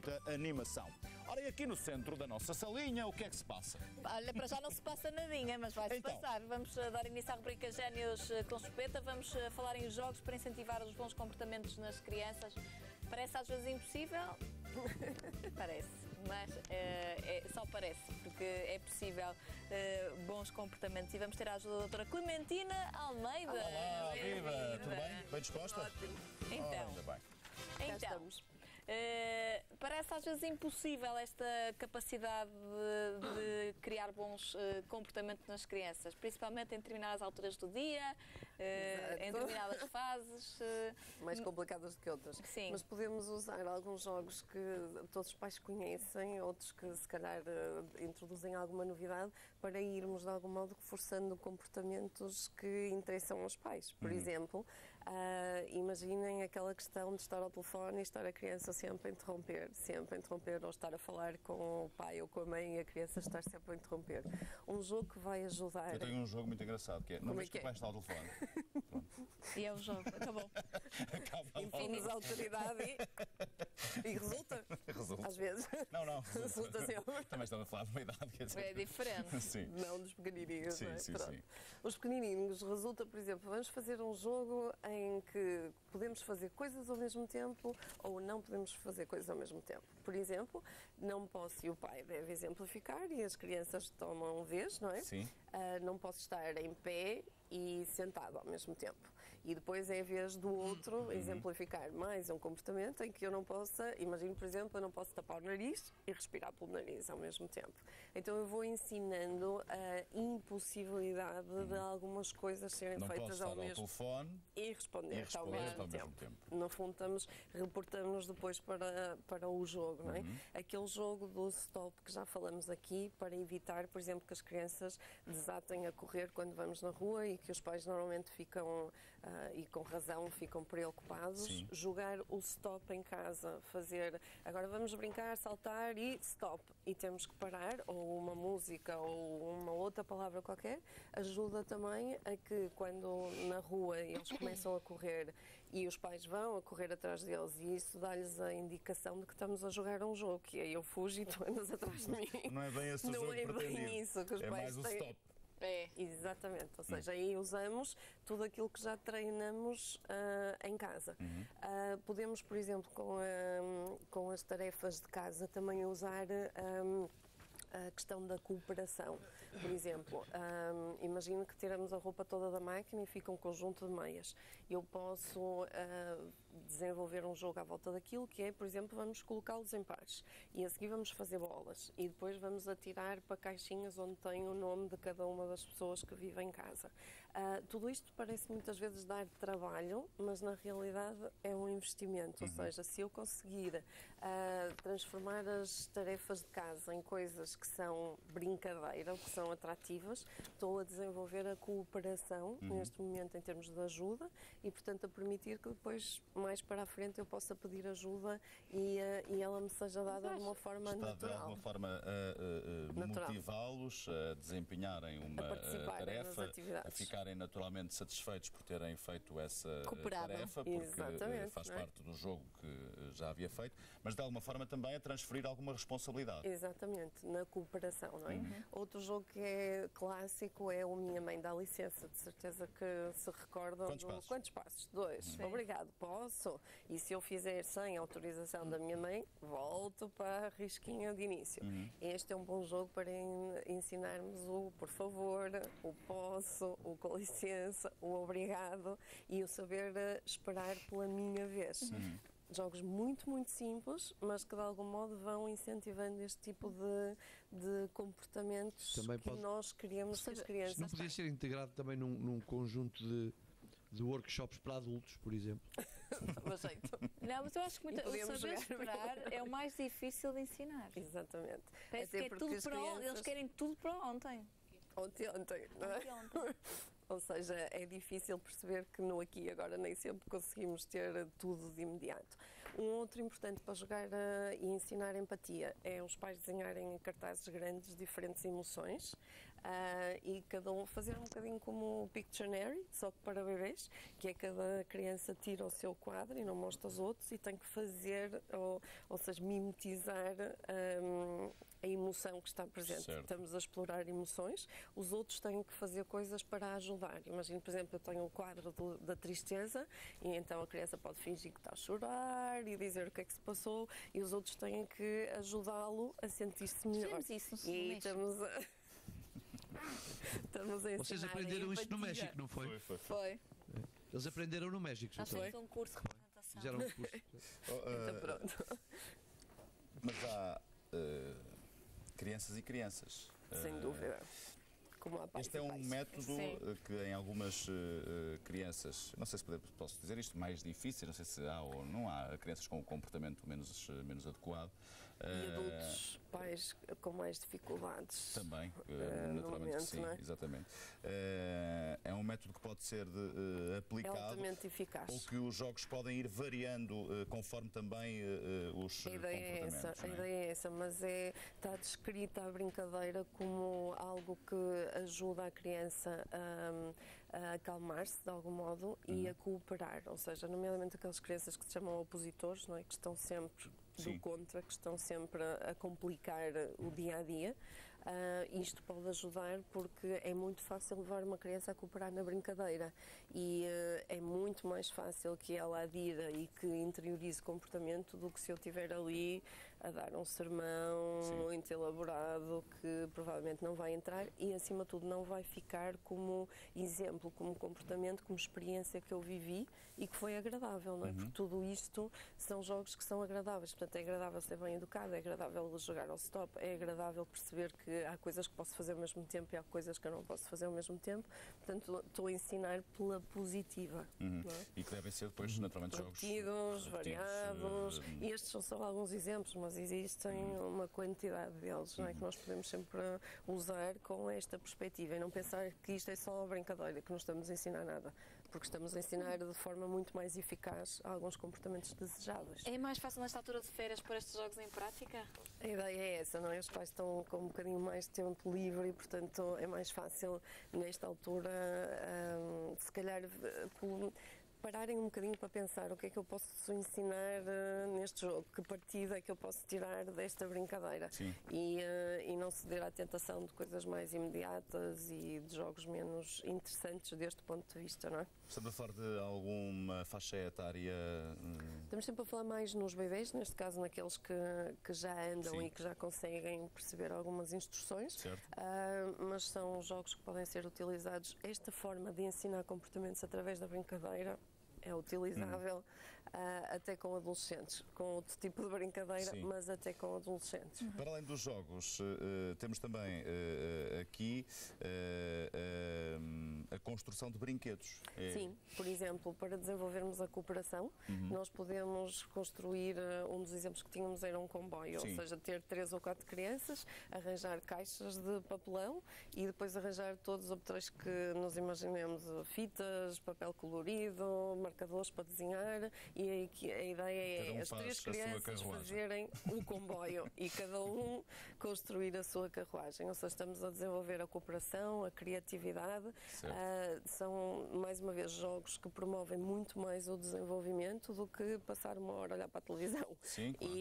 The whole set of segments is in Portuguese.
muita animação. Ora, e aqui no centro da nossa salinha, o que é que se passa? Olha, para já não se passa nadinha, mas vai-se Então. passar. Vamos dar início à rubrica Génios com Chupeta. Vamos falar em jogos para incentivar os bons comportamentos nas crianças. Parece às vezes impossível? Parece, mas só parece, porque é possível bons comportamentos. E vamos ter a ajuda da doutora Clementina Almeida. Olá, viva! Tudo bem? Bem disposta? Ótimo. Então, Ainda bem. então parece às vezes impossível esta capacidade de criar bons comportamentos nas crianças, principalmente em determinadas alturas do dia, em determinadas fases. Mais complicadas do que outras. Sim. Mas podemos usar alguns jogos que todos os pais conhecem, outros que se calhar introduzem alguma novidade, para irmos de algum modo reforçando comportamentos que interessam aos pais. Por exemplo, imaginem aquela questão de estar ao telefone e estar a criança sempre a interromper, ou estar a falar com o pai ou com a mãe e a criança estar sempre a interromper. Um jogo que vai ajudar... Eu tenho um jogo muito engraçado, que é, não vês que o pai está ao telefone. E é o jogo, acabou. Impimos a autoridade e resulta. Resulta. Às vezes. Não. Resulta sempre. Também estamos a falar de uma idade, quer dizer. É diferente. Sim. Não dos pequenininhos, Sim, não é? sim, Pronto. sim. Os pequenininhos resulta, por exemplo, vamos fazer um jogo em que podemos fazer coisas ao mesmo tempo ou não podemos fazer coisas ao mesmo tempo. Por exemplo, não posso, e o pai deve exemplificar, e as crianças tomam vez, não é? Sim. Não posso estar em pé e sentado ao mesmo tempo. E depois é a vez do outro exemplificar mais um comportamento em que eu não possa, imagino, por exemplo, eu não posso tapar o nariz e respirar pelo nariz ao mesmo tempo. Então eu vou ensinando a impossibilidade de algumas coisas serem Não posso feitas estar ao ao mesmo telefone e responder ao mesmo tempo. tempo. No fundo, reportamos depois para o jogo, não é? Aquele jogo do stop que já falamos aqui, para evitar, por exemplo, que as crianças desatem a correr quando vamos na rua e que os pais normalmente ficam, e com razão, ficam preocupados. Sim. Jogar o stop em casa, fazer, agora vamos brincar, saltar e stop. E temos que parar, ou uma música ou uma outra palavra qualquer, ajuda também a que quando na rua eles começam a correr e os pais vão a correr atrás deles, e isso dá-lhes a indicação de que estamos a jogar um jogo, que é eu fujo e tu andas atrás de mim. Não é bem esse o jogo Não é pretendido. bem isso que os É pais mais o têm. stop. É. Exatamente, ou seja, aí usamos tudo aquilo que já treinamos em casa. Podemos, por exemplo, com as tarefas de casa, também usar a questão da cooperação. Por exemplo, imagino que tiramos a roupa toda da máquina e fica um conjunto de meias. Eu posso desenvolver um jogo à volta daquilo, que é, por exemplo, vamos colocá-los em pares e a seguir vamos fazer bolas e depois vamos atirar para caixinhas onde tem o nome de cada uma das pessoas que vivem em casa. Tudo isto parece muitas vezes dar trabalho, mas na realidade é um investimento, ou seja, se eu conseguir transformar as tarefas de casa em coisas que são brincadeira, que são atrativas, estou a desenvolver a cooperação neste momento em termos de ajuda e, portanto, a permitir que depois, mais para a frente, eu possa pedir ajuda e ela me seja dada de uma forma Está natural. de alguma forma a motivá-los a desempenharem uma tarefa, a ficarem naturalmente satisfeitos por terem feito essa tarefa, porque faz parte do jogo que já havia feito, mas de alguma forma também a transferir alguma responsabilidade. Exatamente, na cooperação, não é? Outro jogo que é clássico é o Minha Mãe Dá Licença, de certeza que se recordam. Quantos passos? 2. Sim. Obrigado, posso? E se eu fizer sem autorização da minha mãe, volto para a risquinha de início. Este é um bom jogo para ensinarmos o por favor, o posso, o com licença, o obrigado e o saber esperar pela minha vez. Jogos muito, muito simples, mas que de algum modo vão incentivando este tipo de comportamentos também que nós queremos que as crianças... Não podia ser integrado também num conjunto de workshops para adultos, por exemplo? Não, mas eu acho que o saber esperar é o mais difícil de ensinar. Exatamente. Parece que é tudo para ontem. Eles querem tudo para ontem. Ontem, não é? Ou seja, é difícil perceber que no aqui e agora nem sempre conseguimos ter tudo de imediato. Um outro importante para jogar e ensinar empatia é os pais desenharem em cartazes grandes diferentes emoções e cada um fazer um bocadinho como o Pictionary, só que para bebês, que é cada criança tira o seu quadro e não mostra aos outros e tem que fazer, ou seja, mimetizar a emoção que está presente. Certo. Estamos a explorar emoções, os outros têm que fazer coisas para ajudar. Imagino, por exemplo, eu tenho o quadro da tristeza e então a criança pode fingir que está a chorar e dizer o que é que se passou e os outros têm que ajudá-lo a sentir-se melhor. Fizemos isso E estamos a ensinar. Vocês aprenderam isto no México, não foi? Foi. Eles aprenderam no México, Nós não foi? fizemos um curso de representação. Fizeram um curso. Então, pronto. Mas há crianças e crianças. Sem dúvida. Como há pais Este é e um pais. método Sim. que em algumas crianças, não sei se posso dizer isto, mais difícil, não sei se há ou não há, crianças com um comportamento menos adequado. E adultos, pais com mais dificuldades. Também, no naturalmente momento, que sim, não é? exatamente. É um método que pode ser É aplicado altamente eficaz. ou que os jogos podem ir variando conforme também os A ideia é comportamentos. essa, a não é? ideia é essa, mas está descrita a brincadeira como algo que ajuda a criança a acalmar-se de algum modo e a cooperar, ou seja, nomeadamente aquelas crianças que se chamam opositores, não é? Que estão sempre Sim. do contra, que estão sempre a complicar o dia a dia. Isto pode ajudar porque é muito fácil levar uma criança a cooperar na brincadeira e é muito mais fácil que ela adira e que interiorize comportamento do que se eu estiver ali a dar um sermão Sim. muito elaborado que provavelmente não vai entrar e acima de tudo não vai ficar como exemplo, como comportamento, como experiência que eu vivi e que foi agradável, não é? Porque tudo isto são jogos que são agradáveis, portanto é agradável ser bem educado, é agradável jogar ao stop, é agradável perceber que há coisas que posso fazer ao mesmo tempo e há coisas que eu não posso fazer ao mesmo tempo, portanto estou a ensinar pela positiva. Não é? E que devem ser depois, naturalmente, jogos Repetidos, variados, e estes são só alguns exemplos, mas existem uma quantidade deles, não é? Que nós podemos sempre usar com esta perspectiva e não pensar que isto é só uma brincadeira, que não estamos a ensinar nada, porque estamos a ensinar de forma muito mais eficaz alguns comportamentos desejáveis. É mais fácil nesta altura de férias pôr estes jogos em prática? A ideia é essa, não é? Os pais estão com um bocadinho mais de tempo livre e, portanto, é mais fácil nesta altura, se calhar, pararem um bocadinho para pensar o que é que eu posso ensinar neste jogo, que partida é que eu posso tirar desta brincadeira e não ceder à tentação de coisas mais imediatas e de jogos menos interessantes deste ponto de vista, não é? Estamos a falar de alguma faixa etária? Estamos sempre a falar mais nos bebês, neste caso naqueles que já andam Sim. e que já conseguem perceber algumas instruções, Certo. Mas são jogos que podem ser utilizados. Esta forma de ensinar comportamentos através da brincadeira é utilizável até com adolescentes, com outro tipo de brincadeira, Sim. mas até com adolescentes. Para além dos jogos, temos também aqui a construção de brinquedos. Sim, por exemplo, para desenvolvermos a cooperação, nós podemos construir, um dos exemplos que tínhamos era um comboio, Sim. ou seja, ter 3 ou 4 crianças, arranjar caixas de papelão e depois arranjar todos os apetrechos que nos imaginemos, fitas, papel colorido, marcadores para desenhar e a ideia Cada um é as faz 3 a sua crianças carruagem. fazerem um comboio e cada um construir a sua carruagem, ou seja, estamos a desenvolver a cooperação, a criatividade. São, mais uma vez, jogos que promovem muito mais o desenvolvimento do que passar uma hora a olhar para a televisão. Sim, claro.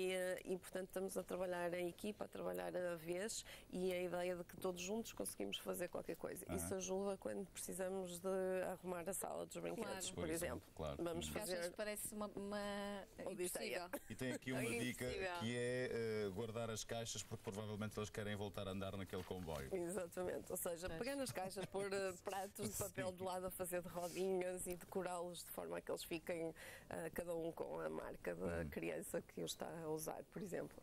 E, portanto, estamos a trabalhar em equipa, a trabalhar a vez e a ideia de que todos juntos conseguimos fazer qualquer coisa. Isso ajuda quando precisamos de arrumar a sala dos brinquedos, Claro. por exemplo. Claro. Vamos Que às vezes fazer... parece uma Odisseia. impossível. E tem aqui uma É dica impossível. que é guardar as caixas porque provavelmente eles querem voltar a andar naquele comboio. Exatamente, ou seja, pegar nas caixas, pôr pratos de papel de lado a fazer de rodinhas e decorá-los de forma a que eles fiquem cada um com a marca da criança que o está a usar, por exemplo.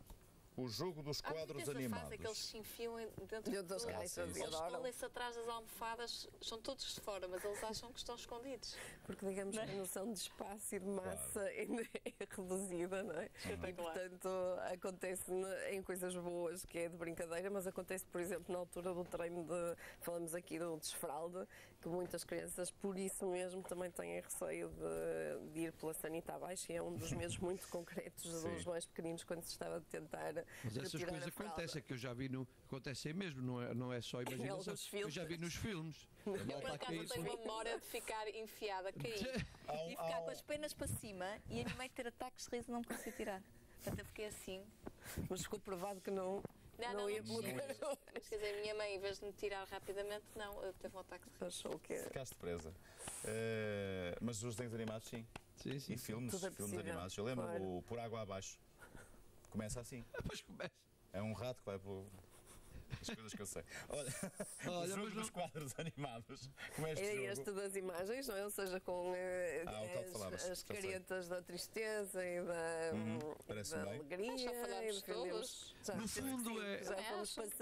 O jogo dos Há quadros muita essa fase animados. que eles se enfiam dentro Dentro das tudo. caixas sim, e sim. Eles adoram. escondem-se atrás das almofadas, estão todos de fora, mas eles acham que estão escondidos. Porque digamos que a noção de espaço e de massa ainda é reduzida, não é? E Espetacular. portanto acontece em coisas boas, que é de brincadeira, mas acontece, por exemplo, na altura do treino falamos aqui do desfralde, que muitas crianças, por isso mesmo, também têm receio de ir pela sanita abaixo e é um dos medos muito concretos dos mais pequeninos quando se estava a tentar Mas essas retirar coisas a fralda. acontecem, que eu já vi acontecem mesmo, não é só imaginação. Eu já vi nos filmes. Eu, por acaso, tenho uma memória de ficar enfiada, cair e ficar com as pernas para cima e a minha mãe ter ataques de riso e não me conseguir tirar. Portanto, eu fiquei assim. Mas ficou provado que não ia bloquear. Mas quer dizer, a minha mãe, em vez de me tirar rapidamente, não, teve um ataque de riso. Achou que Ficaste presa. Mas os desenhos animados, sim. Sim, sim. E filmes animados. Eu lembro o Por Água Abaixo. Começa assim. Depois começa. É um rato que vai por... As coisas que eu sei. Olha, o jogo dos quadros animados. Como é este jogo? Este das imagens, não é? Ou seja, com as já caretas da tristeza e da alegria. Já falámos todos. No fundo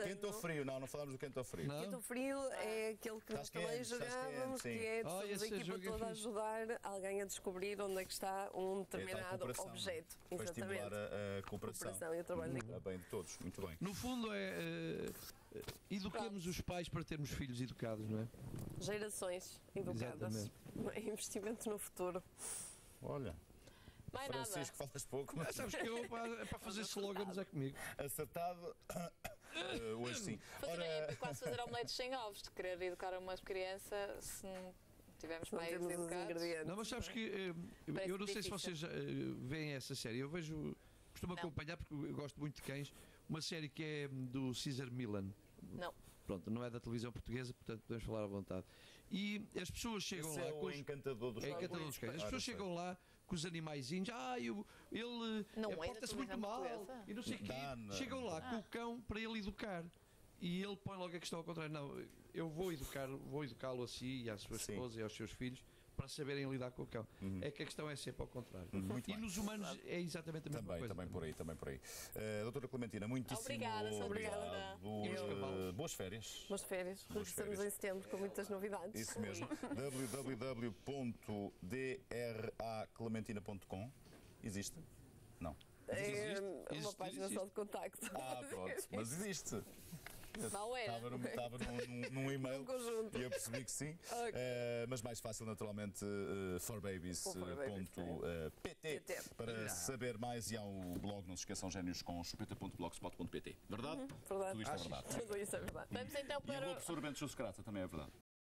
Quente ou frio? Não falámos do quente ou frio. Quente ou frio é aquele que nós também jogávamos, que é de toda a equipa toda a ajudar alguém a descobrir onde é que está um determinado objeto. Para estimular a cooperação e o trabalho de equipa. Bem de todos, muito bem. No fundo eduquemos os pais para termos filhos educados, não é? Gerações educadas. Investimento no futuro. Olha. Mais Francisco, nada. falas pouco. Mas sabes que eu, para fazer slogans é comigo. Acertado. Hoje sim. É quase fazer omeletes sem ovos, de querer educar uma criança se não tivermos pais educados. Não, mas sabes que eu não sei se vocês veem essa série. Eu costumo acompanhar, porque eu gosto muito de cães, uma série que é do César Millan. Não. Pronto, não é da televisão portuguesa, portanto podemos falar à vontade. E as pessoas chegam lá. O encantador dos cães. As pessoas chegam lá com os animaizinhos. Ele porta-se muito mal. E não sei o quê. Chegam lá com o cão para ele educar. E ele põe logo a questão ao contrário. Não, eu vou educá-lo a si e à sua esposa e aos seus filhos para saberem lidar com o cão. É que a questão é sempre ao contrário. E nos humanos é exatamente a mesma coisa. Também por aí. Doutora Clementina, muitíssimo obrigada. Boas férias. Boas férias. Regressamos em setembro com muitas novidades. Isso mesmo. www.draclementina.com existe? Não. É uma página só de contacto. Pronto. Mas existe. Estava num e-mail e eu percebi que sim. Mas mais fácil, naturalmente, forbabies.pt para saber mais. E há o blog, não se esqueçam, genioscomchupeta.blogspot.pt. Verdade? Verdade. Tudo isto é verdade. Tudo isso é verdade. Vamos então E o para... Globo Sorvente Juscrata também é verdade.